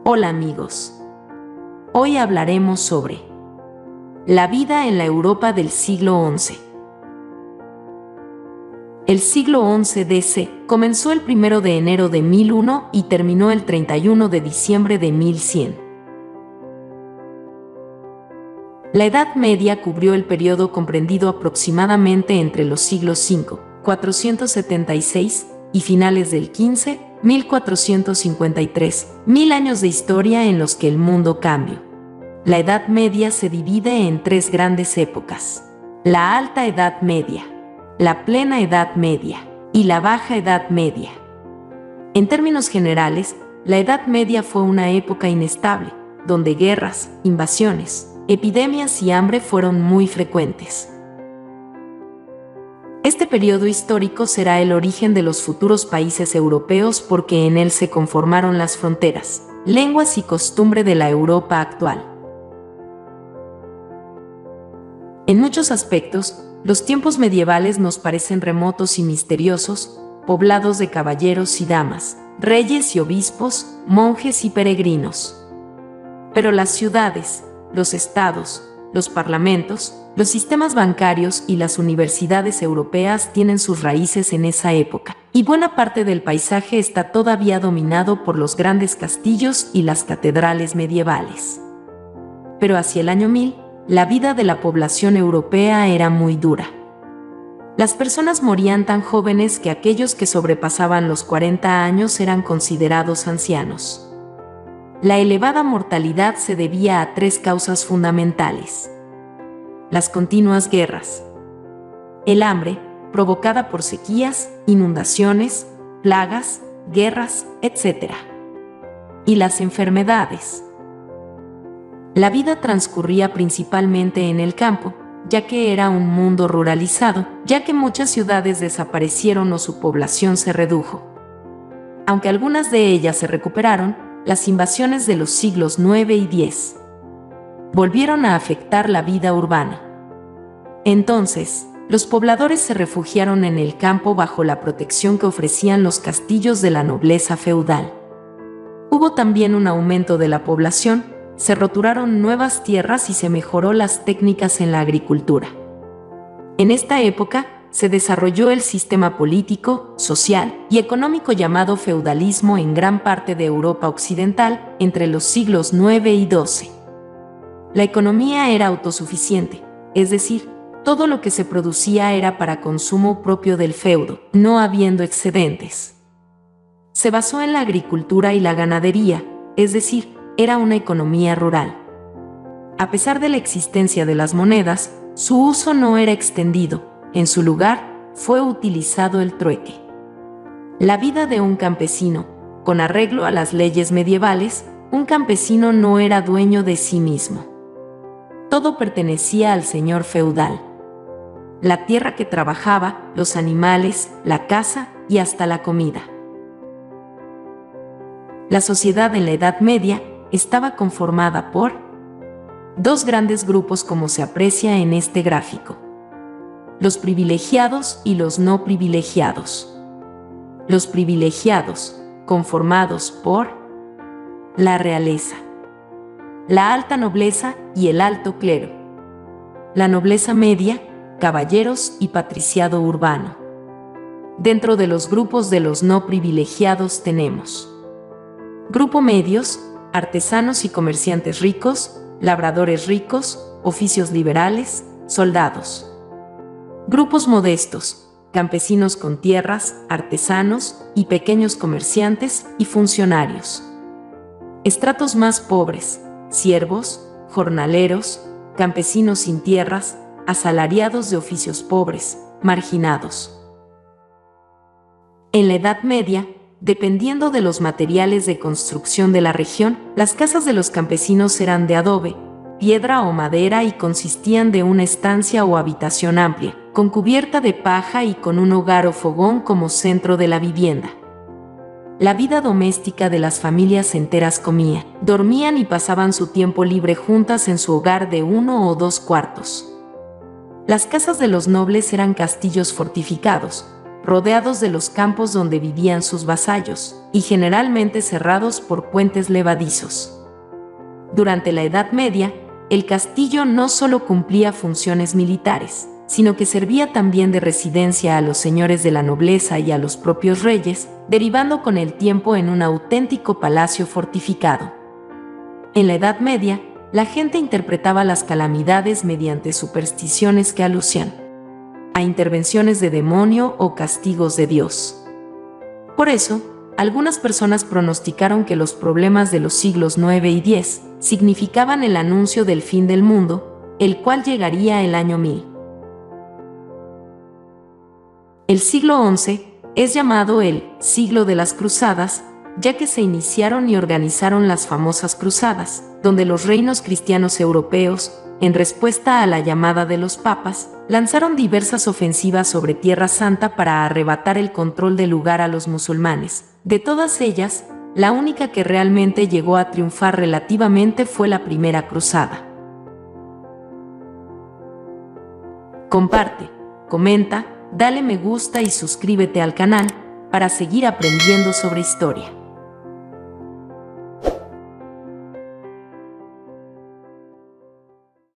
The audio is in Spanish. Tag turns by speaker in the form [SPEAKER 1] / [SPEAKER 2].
[SPEAKER 1] Hola amigos. Hoy hablaremos sobre la vida en la Europa del siglo XI. El siglo XI d.C. comenzó el 1 de enero de 1001 y terminó el 31 de diciembre de 1100. La Edad Media cubrió el periodo comprendido aproximadamente entre los siglos V, 476, y finales del XV, 1453, 1000 años de historia en los que el mundo cambió. La Edad Media se divide en tres grandes épocas: la Alta Edad Media, la Plena Edad Media y la Baja Edad Media. En términos generales, la Edad Media fue una época inestable, donde guerras, invasiones, epidemias y hambre fueron muy frecuentes. Este periodo histórico será el origen de los futuros países europeos porque en él se conformaron las fronteras, lenguas y costumbre de la Europa actual. En muchos aspectos, los tiempos medievales nos parecen remotos y misteriosos, poblados de caballeros y damas, reyes y obispos, monjes y peregrinos. Pero las ciudades, los estados, los parlamentos, los sistemas bancarios y las universidades europeas tienen sus raíces en esa época, y buena parte del paisaje está todavía dominado por los grandes castillos y las catedrales medievales. Pero hacia el año 1000, la vida de la población europea era muy dura. Las personas morían tan jóvenes que aquellos que sobrepasaban los 40 años eran considerados ancianos. La elevada mortalidad se debía a tres causas fundamentales: las continuas guerras, el hambre, provocada por sequías, inundaciones, plagas, guerras, etc., y las enfermedades. La vida transcurría principalmente en el campo, ya que era un mundo ruralizado, ya que muchas ciudades desaparecieron o su población se redujo. Aunque algunas de ellas se recuperaron, las invasiones de los siglos IX y X volvieron a afectar la vida urbana. Entonces, los pobladores se refugiaron en el campo bajo la protección que ofrecían los castillos de la nobleza feudal. Hubo también un aumento de la población, se roturaron nuevas tierras y se mejoró las técnicas en la agricultura. En esta época, se desarrolló el sistema político, social y económico llamado feudalismo en gran parte de Europa occidental entre los siglos IX y XII. La economía era autosuficiente, es decir, todo lo que se producía era para consumo propio del feudo, no habiendo excedentes. Se basó en la agricultura y la ganadería, es decir, era una economía rural. A pesar de la existencia de las monedas, su uso no era extendido. En su lugar, fue utilizado el trueque. La vida de un campesino, con arreglo a las leyes medievales, un campesino no era dueño de sí mismo. Todo pertenecía al señor feudal. La tierra que trabajaba, los animales, la casa y hasta la comida. La sociedad en la Edad Media estaba conformada por dos grandes grupos, como se aprecia en este gráfico: los privilegiados y los no privilegiados. Los privilegiados, conformados por la realeza, la alta nobleza y el alto clero. La nobleza media, caballeros y patriciado urbano. Dentro de los grupos de los no privilegiados tenemos: grupo medios, artesanos y comerciantes ricos, labradores ricos, oficios liberales, soldados. Grupos modestos, campesinos con tierras, artesanos y pequeños comerciantes y funcionarios. Estratos más pobres, siervos, jornaleros, campesinos sin tierras, asalariados de oficios pobres, marginados. En la Edad Media, dependiendo de los materiales de construcción de la región, las casas de los campesinos eran de adobe, piedra o madera y consistían de una estancia o habitación amplia, con cubierta de paja y con un hogar o fogón como centro de la vivienda. La vida doméstica de las familias enteras comía, dormían y pasaban su tiempo libre juntas en su hogar de 1 o 2 cuartos. Las casas de los nobles eran castillos fortificados, rodeados de los campos donde vivían sus vasallos, y generalmente cerrados por puentes levadizos. Durante la Edad Media, el castillo no solo cumplía funciones militares, sino que servía también de residencia a los señores de la nobleza y a los propios reyes, derivando con el tiempo en un auténtico palacio fortificado. En la Edad Media, la gente interpretaba las calamidades mediante supersticiones que alucían a intervenciones de demonio o castigos de Dios. Por eso, algunas personas pronosticaron que los problemas de los siglos IX y X significaban el anuncio del fin del mundo, el cual llegaría el año 1000. El siglo XI es llamado el siglo de las cruzadas, ya que se iniciaron y organizaron las famosas cruzadas, donde los reinos cristianos europeos, en respuesta a la llamada de los papas, lanzaron diversas ofensivas sobre Tierra Santa para arrebatar el control del lugar a los musulmanes. De todas ellas, la única que realmente llegó a triunfar relativamente fue la Primera Cruzada. Comparte, comenta, dale me gusta y suscríbete al canal para seguir aprendiendo sobre historia.